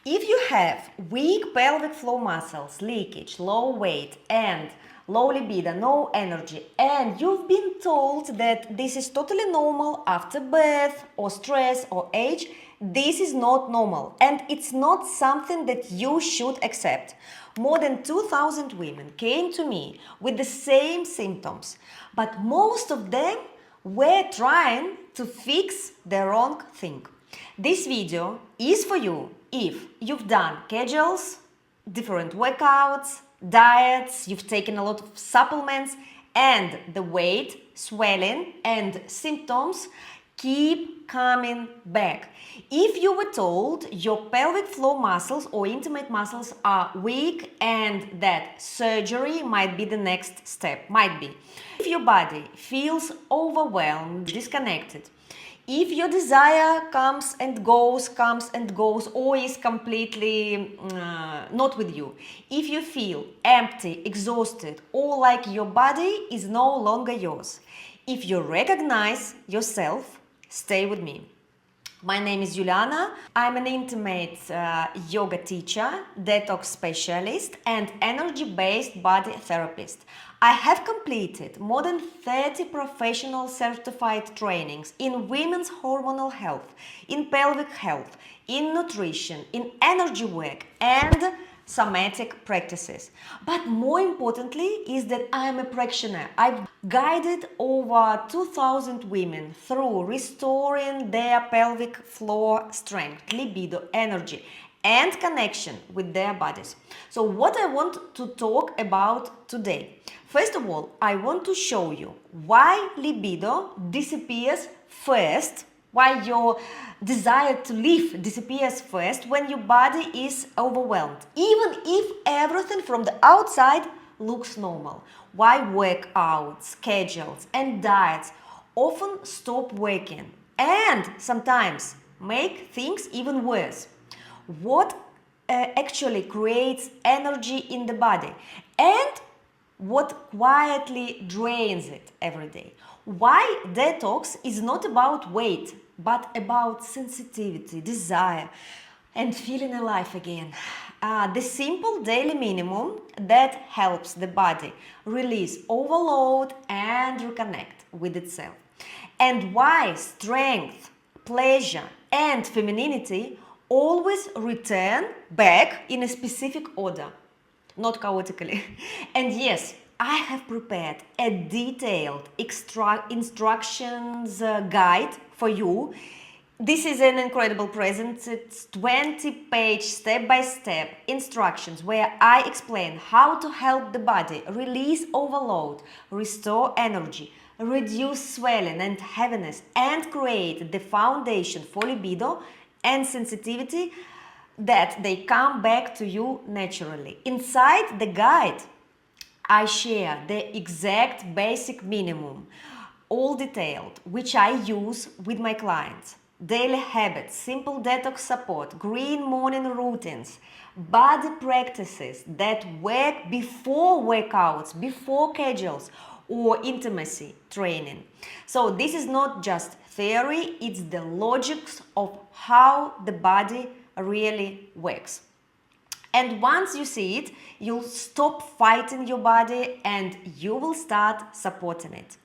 If you have weak pelvic floor muscles, leakage, low weight and low libido, no energy, and you've been told that this is totally normal after birth or stress or age, this is not normal and it's not something that you should accept. More than 2,000 women came to me with the same symptoms, but most of them were trying to fix the wrong thing. This video is for you if you've done casuals, different workouts, diets, you've taken a lot of supplements, and the weight, swelling, and symptoms keep coming back. If you were told your pelvic floor muscles or intimate muscles are weak and that surgery might be the next step, might be. If your body feels overwhelmed, disconnected, if your desire comes and goes, or is completely not with you, if you feel empty, exhausted, or like your body is no longer yours, if you recognize yourself, stay with me. My name is Juliana. I'm an intimate yoga teacher, detox specialist, and energy-based body therapist. I have completed more than 30 professional certified trainings in women's hormonal health, in pelvic health, in nutrition, in energy work, and somatic practices. But more importantly is that I am a practitioner. I've guided over 2,000 women through restoring their pelvic floor strength, libido, energy, and connection with their bodies. So what I want to talk about today. First of all, I want to show you why libido disappears first, why your desire to live disappears first when your body is overwhelmed, even if everything from the outside looks normal. Why workouts, schedules, and diets often stop working and sometimes make things even worse. What actually creates energy in the body and what quietly drains it every day. Why detox is not about weight, but about sensitivity, desire, and feeling alive again. The simple daily minimum that helps the body release overload and reconnect with itself. And why strength, pleasure, and femininity always return back in a specific order, not chaotically. And yes, I have prepared a detailed instructions guide for you. This is an incredible present. It's 20-page step-by-step instructions where I explain how to help the body release overload, restore energy, reduce swelling and heaviness, and create the foundation for libido and sensitivity that they come back to you naturally. Inside the guide, I share the exact basic minimum, all detailed, which I use with my clients. Daily habits, simple detox support, green morning routines, body practices that work before workouts, before casuals, or intimacy training. So this is not just theory, it's the logics of how the body really works. And once you see it, you'll stop fighting your body and you will start supporting it.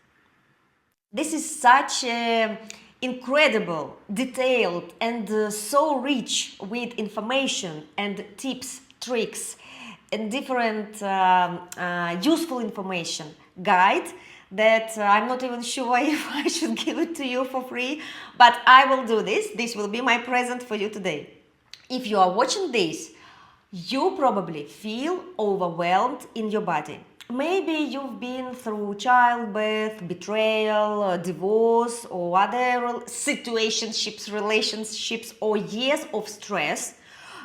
This is such a incredible, detailed, and so rich with information and tips, tricks, and different useful information guide that I'm not even sure if I should give it to you for free, but I will do this. This will be my present for you today. If you are watching this, you probably feel overwhelmed in your body. Maybe you've been through childbirth, betrayal, divorce, or other situationships, relationships, or years of stress.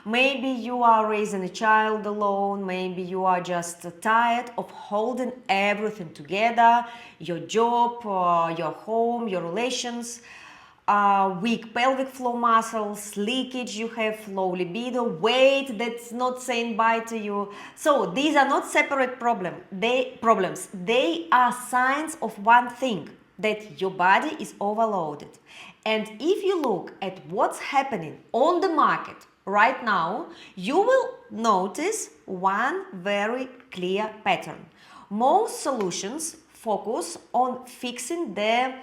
Maybe you are raising a child alone. Maybe you are just tired of holding everything together, your job, your home, your relations. Weak pelvic floor muscles, leakage, you have low libido, weight that's not saying bye to you. So these are not separate problems. They are signs of one thing, that your body is overloaded. And if you look at what's happening on the market, right now, you will notice one very clear pattern. Most solutions focus on fixing the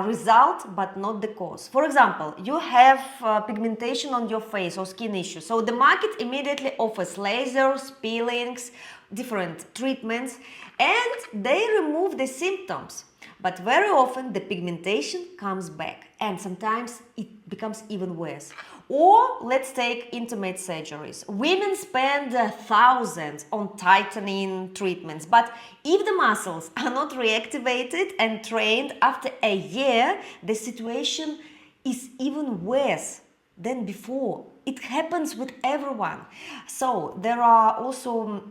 result but not the cause. For example, you have pigmentation on your face or skin issues. So the market immediately offers lasers, peelings, different treatments, and they remove the symptoms. But very often the pigmentation comes back and sometimes it becomes even worse. Or let's take intimate surgeries. Women spend thousands on tightening treatments, but if the muscles are not reactivated and trained after a year, the situation is even worse than before. It happens with everyone. So there are also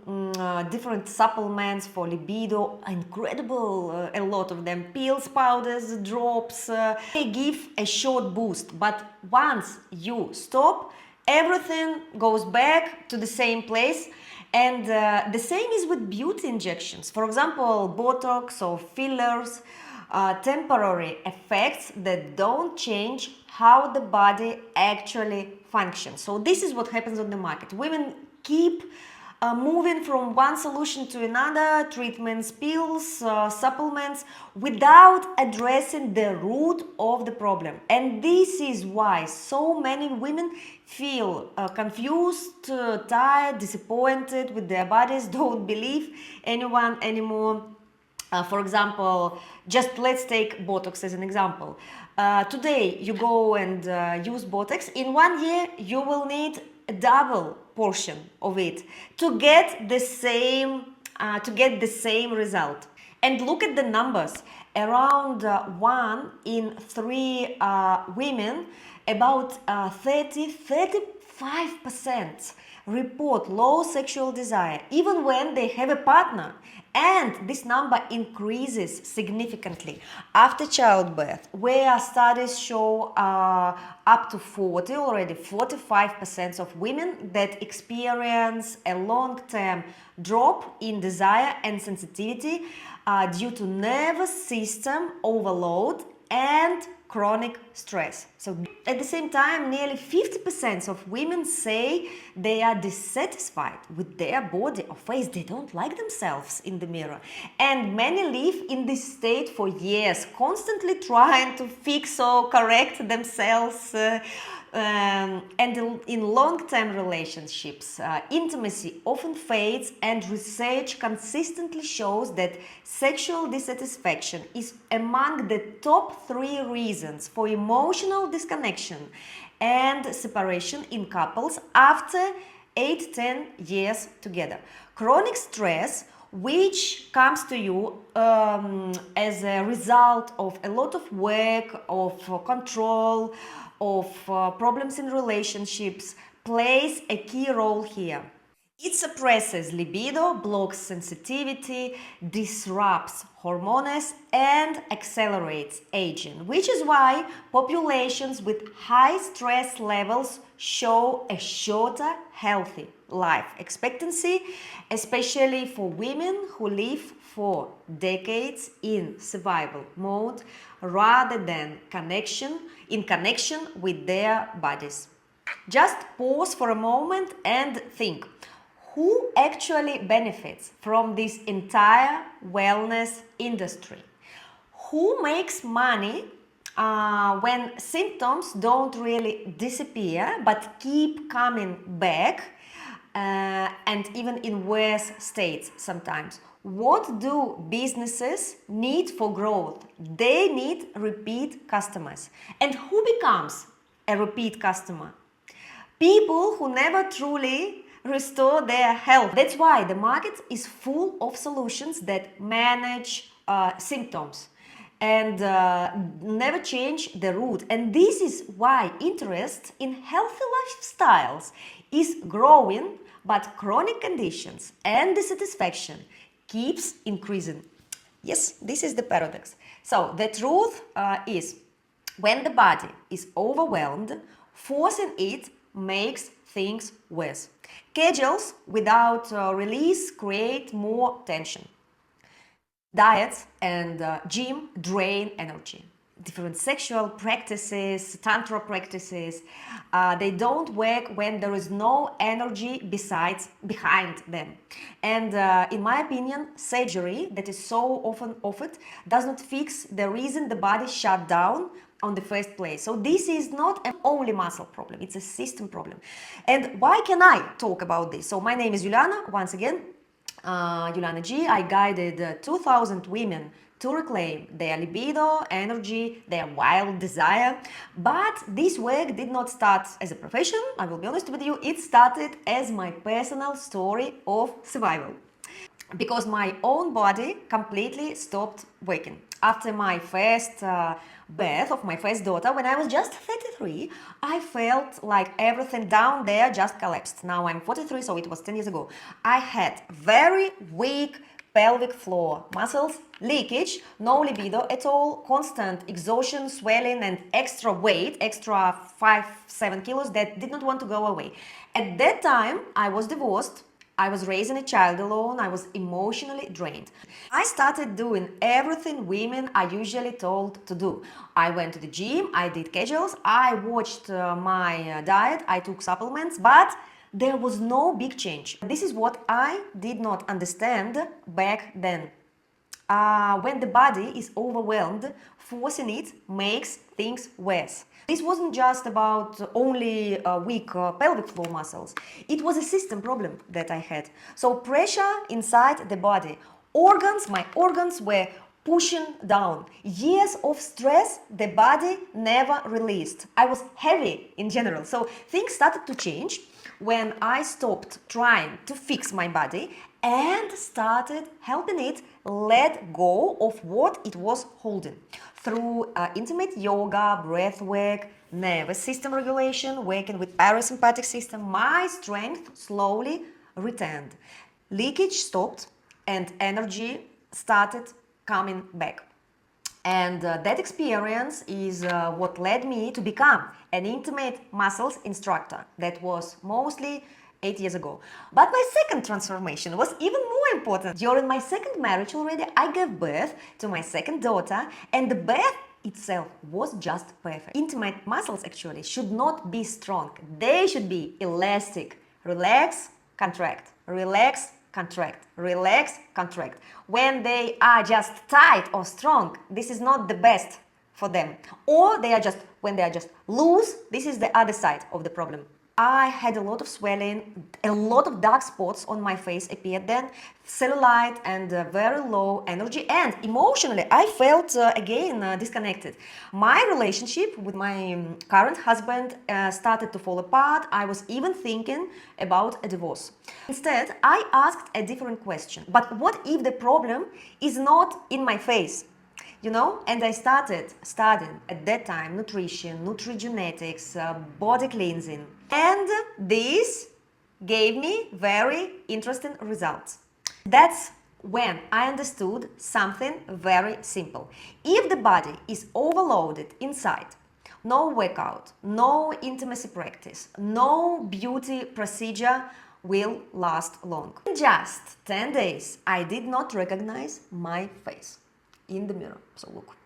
different supplements for libido, incredible, a lot of them, pills, powders, drops. They give a short boost, but once you stop, everything goes back to the same place. And the same is with beauty injections. For example, Botox or fillers, temporary effects that don't change how the body actually functions. So this is what happens on the market. Women keep moving from one solution to another, treatments, pills, supplements, without addressing the root of the problem. And this is why so many women feel confused, tired, disappointed with their bodies, don't believe anyone anymore. For example, just let's take Botox as an example. Today you go and use Botox. In 1 year you will need a double portion of it to get the same result. And look at the numbers. Around 1 in 3 women, about 35% report low sexual desire even when they have a partner. And this number increases significantly after childbirth, where studies show up to 45% of women that experience a long-term drop in desire and sensitivity due to nervous system overload and chronic stress. So at the same time, nearly 50% of women say they are dissatisfied with their body or face. They don't like themselves in the mirror. And many live in this state for years, constantly trying to fix or correct themselves. And in long-term relationships, intimacy often fades, and research consistently shows that sexual dissatisfaction is among the top 3 reasons for emotional disconnection and separation in couples after 8-10 years together. Chronic stress, which comes to you as a result of a lot of work, of control, of problems in relationships, plays a key role here. It suppresses libido, blocks sensitivity, disrupts hormones, and accelerates aging, which is why populations with high stress levels show a shorter, healthy life expectancy, especially for women who live for decades in survival mode rather than in connection with their bodies. Just pause for a moment and think. Who actually benefits from this entire wellness industry? Who makes money when symptoms don't really disappear but keep coming back and even in worse states sometimes? What do businesses need for growth? They need repeat customers. And who becomes a repeat customer? People who never truly restore their health. That's why the market is full of solutions that manage symptoms and never change the root. And this is why interest in healthy lifestyles is growing, but chronic conditions and dissatisfaction keeps increasing. Yes, this is the paradox. So the truth is, when the body is overwhelmed, forcing it makes things worse. Schedules without release create more tension. Diets and gym drain energy. different sexual practices, tantra practices, they don't work when there is no energy behind them. And in my opinion, surgery that is so often offered does not fix the reason the body shut down on the first place. So this is not an only muscle problem, it's a system problem. And why can I talk about this? So my name is Juliana, once again, Juliana G. I guided 2,000 women to reclaim their libido, energy, their wild desire. But this work did not start as a profession, I will be honest with you, it started as my personal story of survival. Because my own body completely stopped working. After my first birth of my first daughter, when I was just 33, I felt like everything down there just collapsed. Now I'm 43, so it was 10 years ago. I had very weak pelvic floor muscles, leakage, no libido at all, constant exhaustion, swelling, and extra weight, extra 5-7 kilos that did not want to go away. At that time, I was divorced. I was raising a child alone, I was emotionally drained. I started doing everything women are usually told to do. I went to the gym, I did casuals, I watched my diet, I took supplements, but there was no big change. This is what I did not understand back then. When the body is overwhelmed, forcing it makes things worse. This wasn't just about only weak pelvic floor muscles. It was a system problem that I had. So pressure inside the body. My organs were pushing down. Years of stress the body never released. I was heavy in general. So things started to change when I stopped trying to fix my body and started helping it let go of what it was holding. Through intimate yoga, breath work, nervous system regulation, working with parasympathetic system, my strength slowly returned. Leakage stopped and energy started coming back. And that experience is what led me to become an intimate muscles instructor. That was mostly 8 years ago. But my second transformation was even more important. During my second marriage already, I gave birth to my second daughter, and the birth itself was just perfect. Intimate muscles actually should not be strong. They should be elastic. Relax, contract. Relax, contract. Relax, contract. When they are just tight or strong, this is not the best for them. Or when they are just loose, this is the other side of the problem. I had a lot of swelling, a lot of dark spots on my face appeared then, cellulite and very low energy, and emotionally I felt again disconnected. My relationship with my current husband started to fall apart. I was even thinking about a divorce. Instead, I asked a different question. But what if the problem is not in my face? And I started studying at that time nutrition, nutrigenetics, body cleansing. And this gave me very interesting results. That's when I understood something very simple. If the body is overloaded inside, no workout, no intimacy practice, no beauty procedure will last long. In just 10 days, I did not recognize my face in the mirror. So look,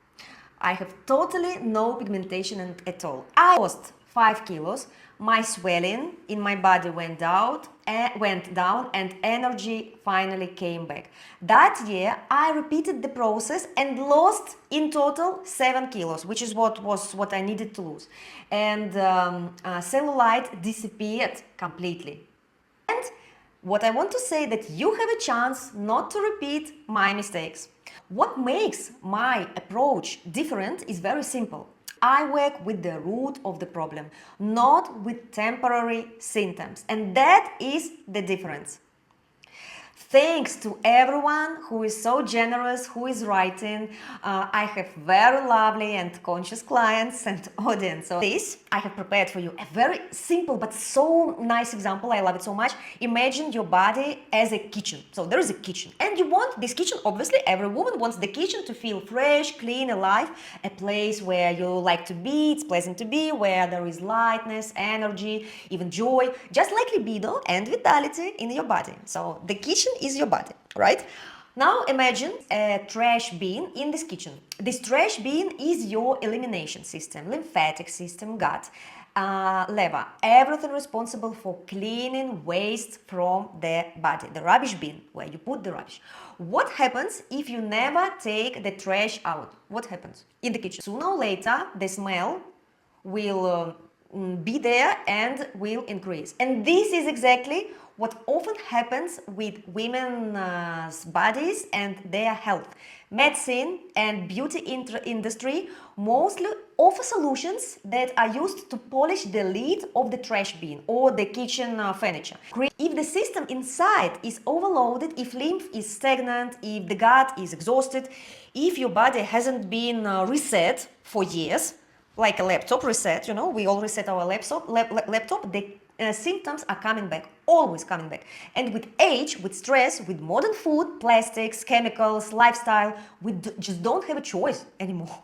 I have totally no pigmentation at all. I lost 5 kilos. My swelling in my body went down and energy finally came back. That year I repeated the process and lost in total 7 kilos, which is what I needed to lose. And cellulite disappeared completely. And what I want to say that you have a chance not to repeat my mistakes. What makes my approach different is very simple. I work with the root of the problem, not with temporary symptoms. And that is the difference. Thanks to everyone who is so generous, who is writing. I have very lovely and conscious clients and audience. So this, I have prepared for you a very simple but so nice example. I love it so much. Imagine your body as a kitchen. So there is a kitchen and you want this kitchen, obviously every woman wants the kitchen to feel fresh, clean, alive, a place where you like to be, it's pleasant to be, where there is lightness, energy, even joy, just like libido and vitality in your body. So the kitchen is your body, right? Now imagine a trash bin in this kitchen. This trash bin is your elimination system, lymphatic system, gut, lever, everything responsible for cleaning waste from the body, the rubbish bin where you put the rubbish. What happens if you never take the trash out? What happens in the kitchen? Sooner or later, the smell will be there and will increase. And this is exactly what often happens with women's bodies and their health. Medicine and beauty industry mostly offer solutions that are used to polish the lid of the trash bin or the kitchen furniture. If the system inside is overloaded, if lymph is stagnant, if the gut is exhausted, if your body hasn't been reset for years, like a laptop reset, we all reset our laptop, the symptoms are coming back, always coming back. And with age, with stress, with modern food, plastics, chemicals, lifestyle, we just don't have a choice anymore,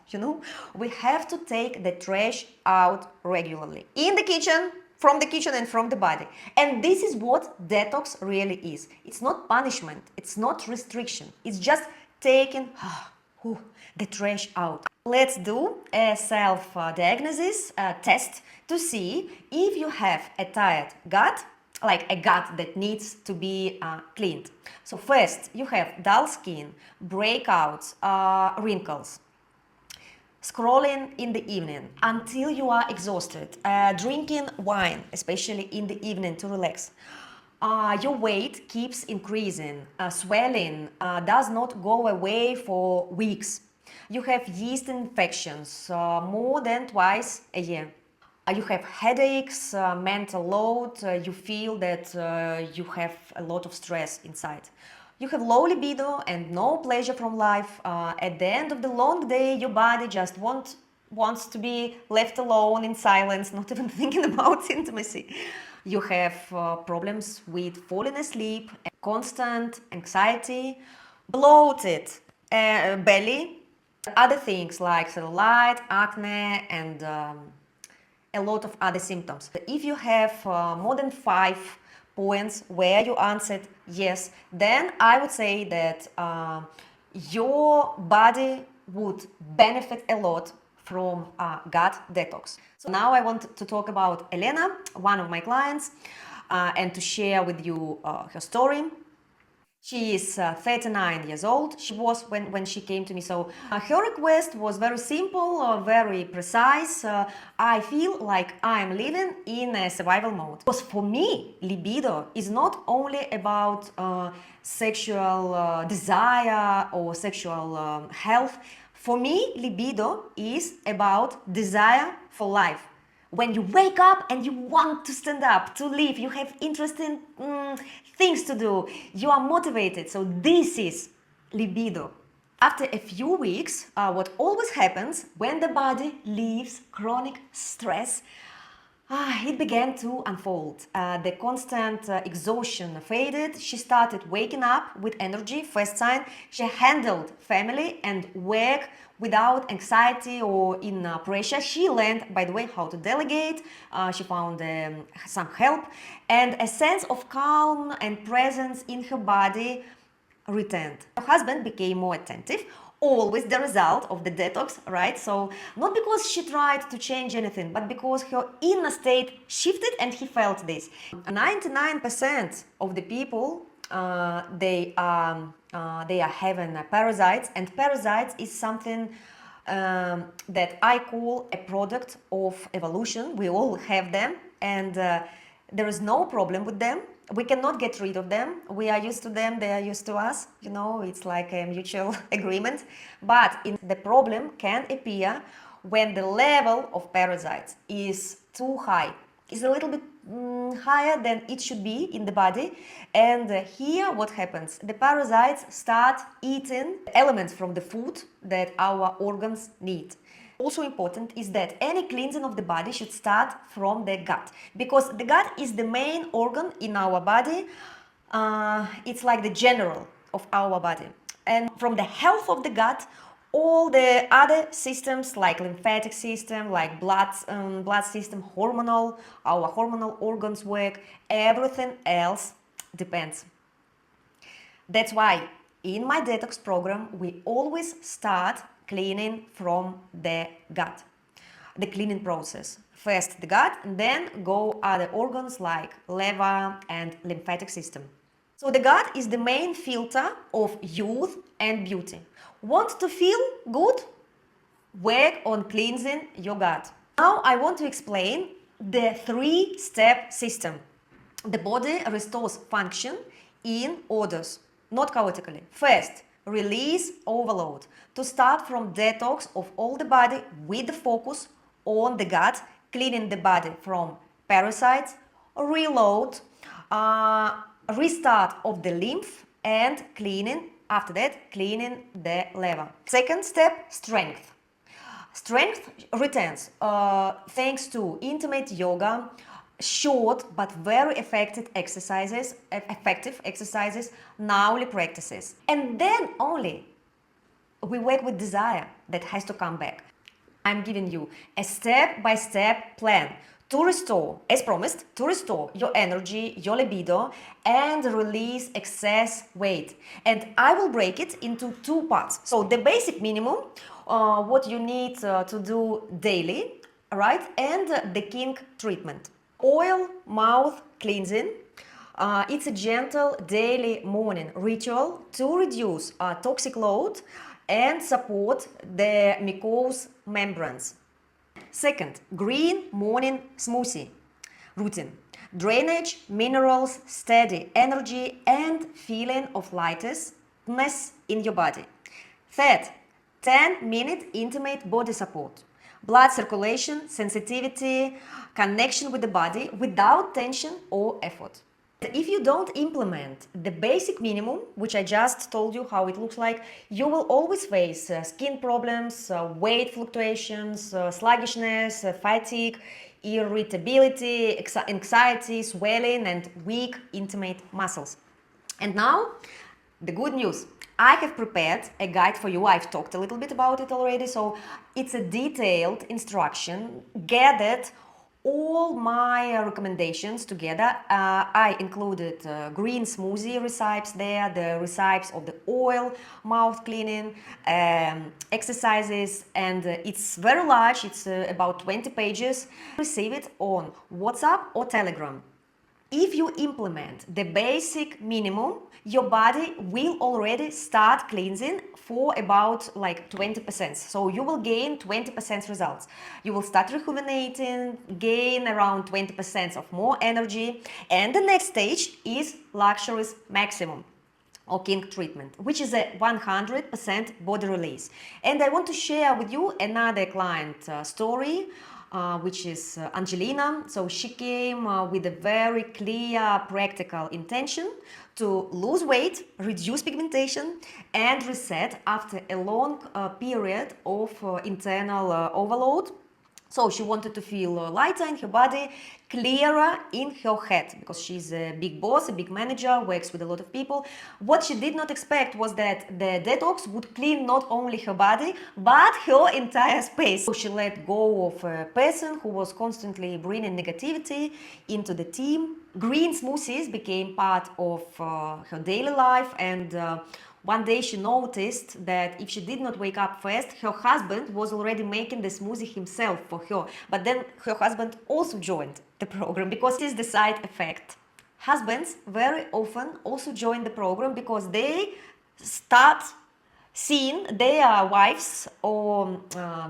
We have to take the trash out regularly. In the kitchen, from the kitchen and from the body. And this is what detox really is. It's not punishment, it's not restriction, it's just taking the trash out. Let's do a self-diagnosis test to see if you have a tired gut, like a gut that needs to be cleaned. So first, you have dull skin, breakouts, wrinkles, scrolling in the evening until you are exhausted, drinking wine, especially in the evening to relax. Your weight keeps increasing, swelling does not go away for weeks. You have yeast infections more than twice a year. You have headaches, mental load, you feel that you have a lot of stress inside. You have low libido and no pleasure from life. At the end of the long day, your body just wants to be left alone in silence, not even thinking about intimacy. You have problems with falling asleep, constant anxiety, bloated belly, other things like cellulite, acne, and a lot of other symptoms. If you have more than 5 points where you answered yes, then I would say that your body would benefit a lot from gut detox. So now I want to talk about Elena, one of my clients, and to share with you her story. She is 39 years old. She was when she came to me. So her request was very simple, very precise. I feel like I am living in a survival mode. Because for me, libido is not only about sexual desire or sexual health. For me, libido is about desire for life. When you wake up and you want to stand up, to live, you have interesting things to do, you are motivated. So this is libido. After a few weeks, what always happens when the body leaves chronic stress, it began to unfold. The constant exhaustion faded. She started waking up with energy. First sign, she handled family and work without anxiety or in pressure. She learned, by the way, how to delegate. She found some help, and a sense of calm and presence in her body returned. Her husband became more attentive, always the result of the detox, right? So not because she tried to change anything, but because her inner state shifted and he felt this. 99% of the people they are having parasites, and parasites is something that I call a product of evolution. We all have them, and there is no problem with them. We cannot get rid of them. We are used to them, they are used to us. It's like a mutual agreement. But the problem can appear when the level of parasites is too high. It's a little bit higher than it should be in the body. And here what happens? The parasites start eating elements from the food that our organs need. Also important is that any cleansing of the body should start from the gut, because the gut is the main organ in our body. It's like the general of our body. And from the health of the gut, all the other systems like lymphatic system, like blood system, our hormonal organs work, everything else depends. That's why in my detox program, we always start cleaning from the gut. The cleaning process. First the gut, and then go other organs like liver and lymphatic system. So the gut is the main filter of youth and beauty. Want to feel good? Work on cleansing your gut. Now I want to explain the three-step system. The body restores function in orders, not chaotically. First, release overload. To start from detox of all the body with the focus on the gut, cleaning the body from parasites, reload, restart of the lymph, and cleaning, after that, cleaning the liver. Second step, strength. Strength returns thanks to intimate yoga, short but very effective exercises, Nauli practices. And then only we work with desire that has to come back. I'm giving you a step-by-step plan to restore, as promised, to restore your energy, your libido, and release excess weight. And I will break it into two parts. So the basic minimum, what you need to do daily, right? And the kink treatment. Oil mouth cleansing. It's a gentle daily morning ritual to reduce toxic load and support the mucous membranes. Second, green morning smoothie routine. Drainage, minerals, steady energy, and feeling of lightness in your body. Third, 10-minute intimate body support. Blood circulation, sensitivity, connection with the body without tension or effort. If you don't implement the basic minimum, which I just told you how it looks like, you will always face skin problems, weight fluctuations, sluggishness, fatigue, irritability, anxiety, swelling, and weak intimate muscles. And now, the good news. I have prepared a guide for you. I've talked a little bit about it already. So it's a detailed instruction gathered all my recommendations together. I included green smoothie recipes there, the recipes of the oil mouth cleaning, exercises, and it's very large. It's about 20 pages. Receive it on WhatsApp or Telegram. If you implement the basic minimum, your body will already start cleansing for about like 20%. So you will gain 20% results. You will start rejuvenating, gain around 20% of more energy. And the next stage is luxurious maximum or kink treatment, which is a 100% body release. And I want to share with you another client story, which is Angelina. So she came with a very clear practical intention to lose weight, reduce pigmentation, and reset after a long period of internal overload. So she wanted to feel lighter in her body, clearer in her head, because she's a big boss, a big manager, works with a lot of people. What she did not expect was that the detox would clean not only her body, but her entire space. So she let go of a person who was constantly bringing negativity into the team. Green smoothies became part of her daily life, and one day she noticed that if she did not wake up first, her husband was already making the smoothie himself for her. But then her husband also joined the program because it is the side effect. Husbands very often also join the program because they start seeing their wives or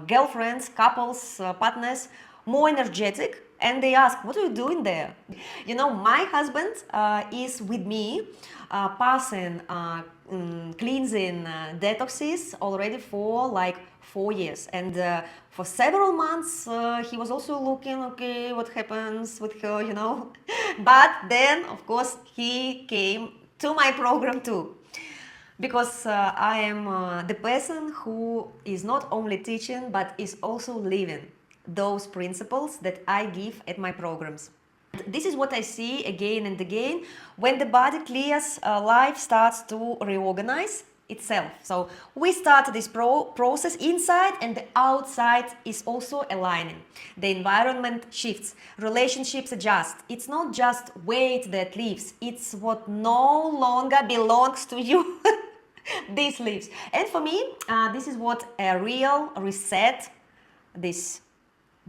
girlfriends, couples, partners more energetic, and they ask, what are you doing there? You know, my husband is with me passing cleansing detoxes already for like 4 years, and for several months he was also looking, okay, what happens with her, you know. But then of course he came to my program too, because I am the person who is not only teaching but is also living those principles that I give at my programs. This is what I see again and again. When the body clears, life starts to reorganize itself. So we start this process inside, and the outside is also aligning. The environment shifts, relationships adjust. It's not just weight that leaves, it's what no longer belongs to you. these leaves. And for me, this is what a real reset, this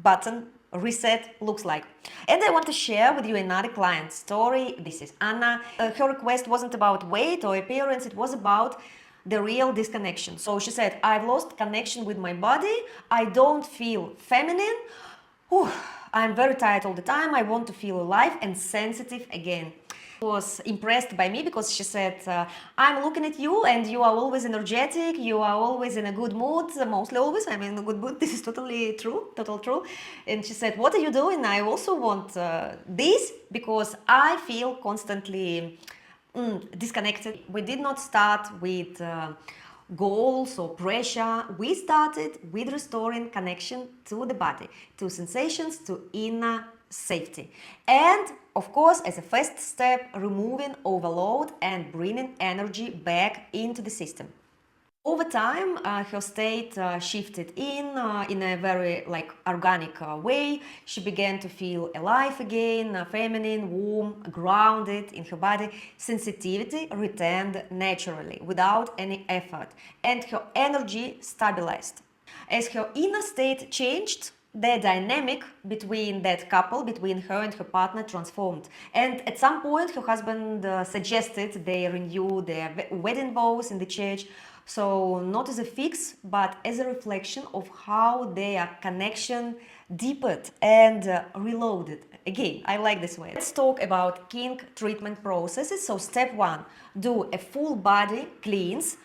button reset looks like. And I want to share with you another client story. This is Anna. Her request wasn't about weight or appearance, it was about the real disconnection. So she said, I've lost connection with my body, I don't feel feminine. Whew, I'm very tired all the time, I want to feel alive and sensitive again. Was impressed by me because she said, I'm looking at you and you are always energetic, you are always in a good mood, mostly always I'm in a good mood. This is totally true, total true. And she said, what are you doing? I also want this because I feel constantly disconnected. We did not start with goals or pressure. We started with restoring connection to the body, to sensations, to inner safety. And of course, as a first step, removing overload and bringing energy back into the system. Over time, her state shifted in a very organic way. She began to feel alive again, feminine, warm, grounded in her body. Sensitivity returned naturally, without any effort, and her energy stabilized. As her inner state changed, the dynamic between that couple, between her and her partner, transformed. And at some point, her husband suggested they renew their wedding vows in the church. So not as a fix, but as a reflection of how their connection deepened and reloaded. Again, I like this way. Let's talk about kink treatment processes. So step 1, do a full body cleanse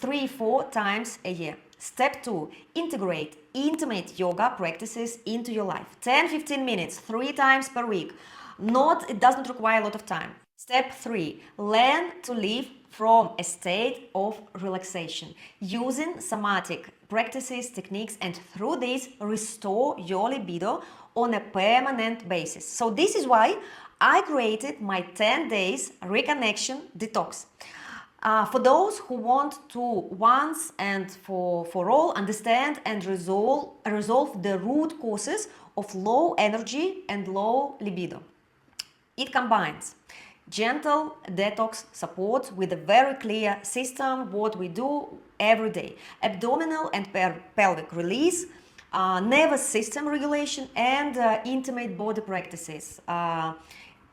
3-4 times a year. Step 2, integrate intimate yoga practices into your life. 10-15 minutes, 3 times per week. It doesn't require a lot of time. Step 3, learn to live from a state of relaxation, using somatic practices, techniques, and through this, restore your libido on a permanent basis. So this is why I created my 10 days reconnection detox. For those who want to once and for all understand and resolve the root causes of low energy and low libido. It combines gentle detox support with a very clear system, what we do every day, abdominal and pelvic release, nervous system regulation, and intimate body practices,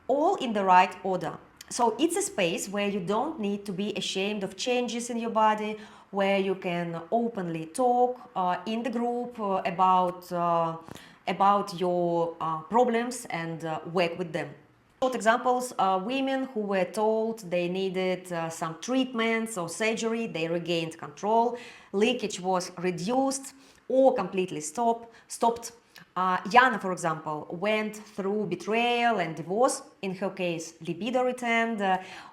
all in the right order. So it's a space where you don't need to be ashamed of changes in your body, where you can openly talk in the group about your problems and work with them. Short examples are women who were told they needed some treatments or surgery, they regained control, leakage was reduced or completely stopped. Yana, for example, went through betrayal and divorce. In her case, libido returned.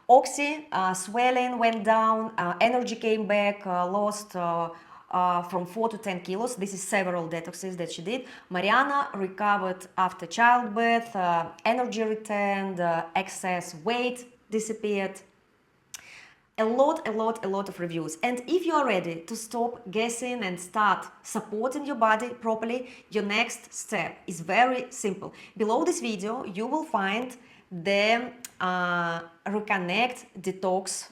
Oxy, swelling went down, energy came back, lost from 4 to 10 kilos. This is several detoxes that she did. Mariana recovered after childbirth, energy returned, excess weight disappeared. A lot of reviews. And if you are ready to stop guessing and start supporting your body properly, your next step is very simple. Below this video, you will find the Reconnect Detox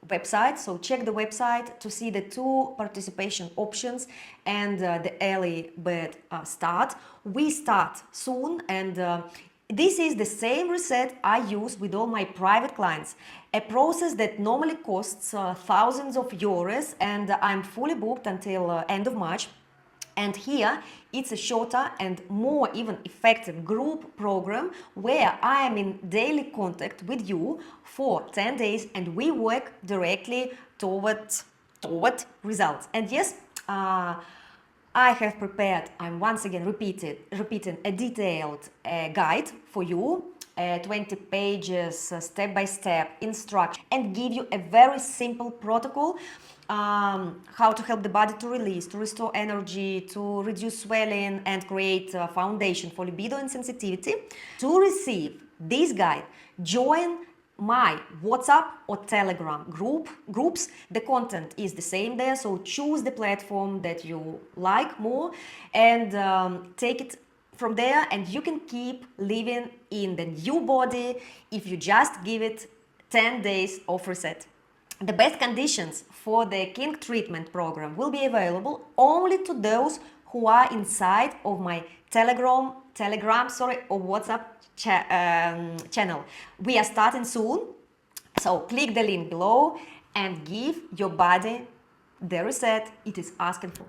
website. So check the website to see the 2 participation options and the early bird start. We start soon, and this is the same reset I use with all my private clients, a process that normally costs thousands of euros, and I'm fully booked until end of March. And here it's a shorter and more even effective group program where I am in daily contact with you for 10 days and we work directly toward results. And yes, I have prepared, I'm once again repeating a detailed guide for you, 20 pages, step-by-step instruction, and give you a very simple protocol, how to help the body to release, to restore energy, to reduce swelling, and create a foundation for libido and sensitivity. To receive this guide, join my WhatsApp or Telegram groups. The content is the same there, so choose the platform that you like more and take it from there, and you can keep living in the new body if you just give it 10 days of reset. the best conditions for the kink treatment program will be available only to those who are inside of my Telegram, or WhatsApp channel. We are starting soon, so click the link below and give your body the reset it is asking for.